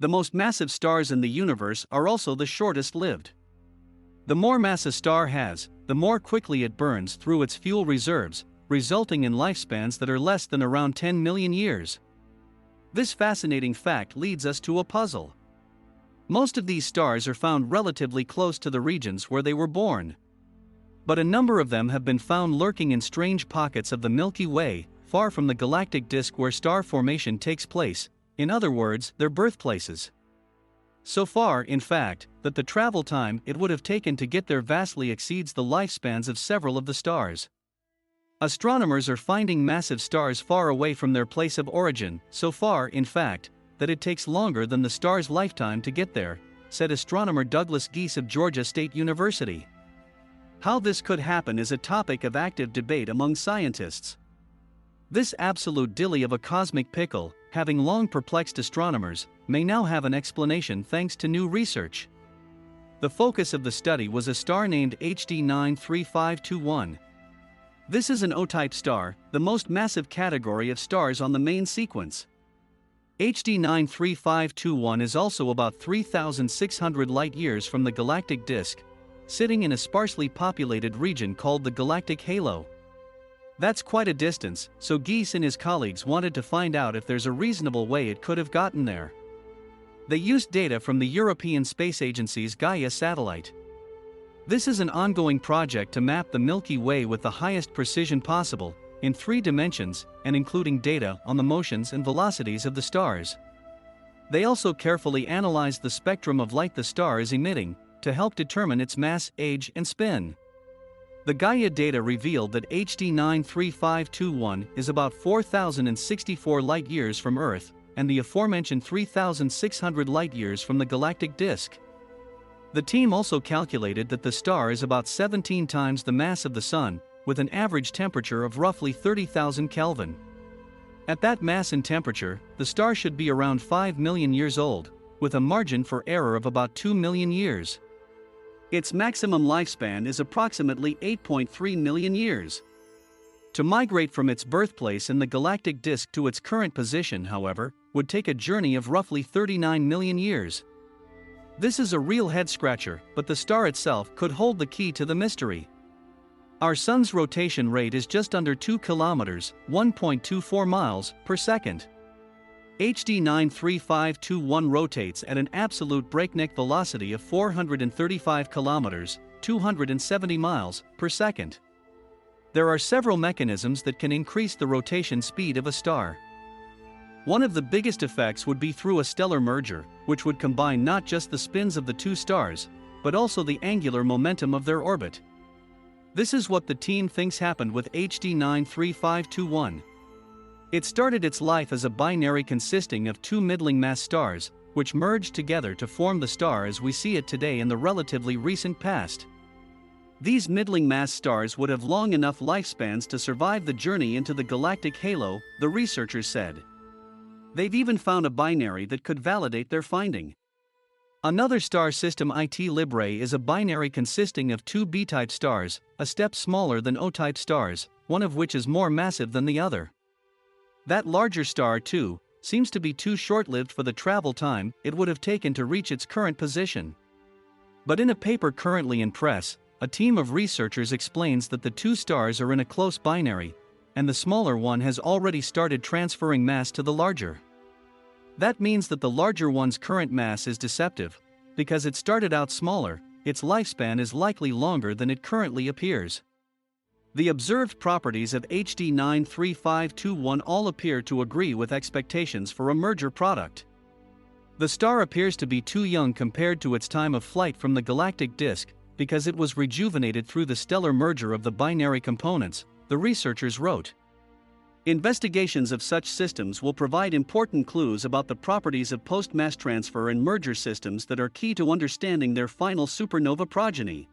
The most massive stars in the universe are also the shortest lived. The more mass a star has, the more quickly it burns through its fuel reserves, resulting in lifespans that are less than around 10 million years. This fascinating fact leads us to a puzzle. Most of these stars are found relatively close to the regions where they were born. But a number of them have been found lurking in strange pockets of the Milky Way, far from the galactic disk where star formation takes place, in other words, their birthplaces. So far, in fact, that the travel time it would have taken to get there vastly exceeds the lifespans of several of the stars. Astronomers are finding massive stars far away from their place of origin, so far, in fact, that it takes longer than the star's lifetime to get there, said astronomer Douglas Gies of Georgia State University. How this could happen is a topic of active debate among scientists. This absolute dilly of a cosmic pickle, having long perplexed astronomers, may now have an explanation thanks to new research. The focus of the study was a star named HD 93521. This is an O-type star, the most massive category of stars on the main sequence. HD 93521 is also about 3,600 light-years from the galactic disk, sitting in a sparsely populated region called the galactic halo. That's quite a distance, so Gies and his colleagues wanted to find out if there's a reasonable way it could have gotten there. They used data from the European Space Agency's Gies satellite. This is an ongoing project to map the Milky Way with the highest precision possible, in 3 dimensions, and including data on the motions and velocities of the stars. They also carefully analyzed the spectrum of light the star is emitting, to help determine its mass, age, and spin. The Gaia data revealed that HD 93521 is about 4,064 light-years from Earth, and the aforementioned 3,600 light-years from the galactic disk. The team also calculated that the star is about 17 times the mass of the Sun, with an average temperature of roughly 30,000 Kelvin. At that mass and temperature, the star should be around 5 million years old, with a margin for error of about 2 million years. Its maximum lifespan is approximately 8.3 million years. To migrate from its birthplace in the galactic disk to its current position, however, would take a journey of roughly 39 million years. This is a real head-scratcher, but the star itself could hold the key to the mystery. Our Sun's rotation rate is just under 2 kilometers, 1.24 miles, per second. HD 93521 rotates at an absolute breakneck velocity of 435 kilometers, 270 miles, per second. There are several mechanisms that can increase the rotation speed of a star. One of the biggest effects would be through a stellar merger, which would combine not just the spins of the 2 stars, but also the angular momentum of their orbit. This is what the team thinks happened with HD 93521. It started its life as a binary consisting of 2 middling-mass stars, which merged together to form the star as we see it today in the relatively recent past. These middling-mass stars would have long enough lifespans to survive the journey into the galactic halo, the researchers said. They've even found a binary that could validate their finding. Another star system, IT Librae, is a binary consisting of 2 B-type stars, a step smaller than O-type stars, one of which is more massive than the other. That larger star, too, seems to be too short-lived for the travel time it would have taken to reach its current position. But in a paper currently in press, a team of researchers explains that the 2 stars are in a close binary, and the smaller one has already started transferring mass to the larger. That means that the larger one's current mass is deceptive, because it started out smaller, its lifespan is likely longer than it currently appears. The observed properties of HD 93521 all appear to agree with expectations for a merger product. The star appears to be too young compared to its time of flight from the galactic disk, because it was rejuvenated through the stellar merger of the binary components, the researchers wrote. Investigations of such systems will provide important clues about the properties of post-mass transfer and merger systems that are key to understanding their final supernova progeny.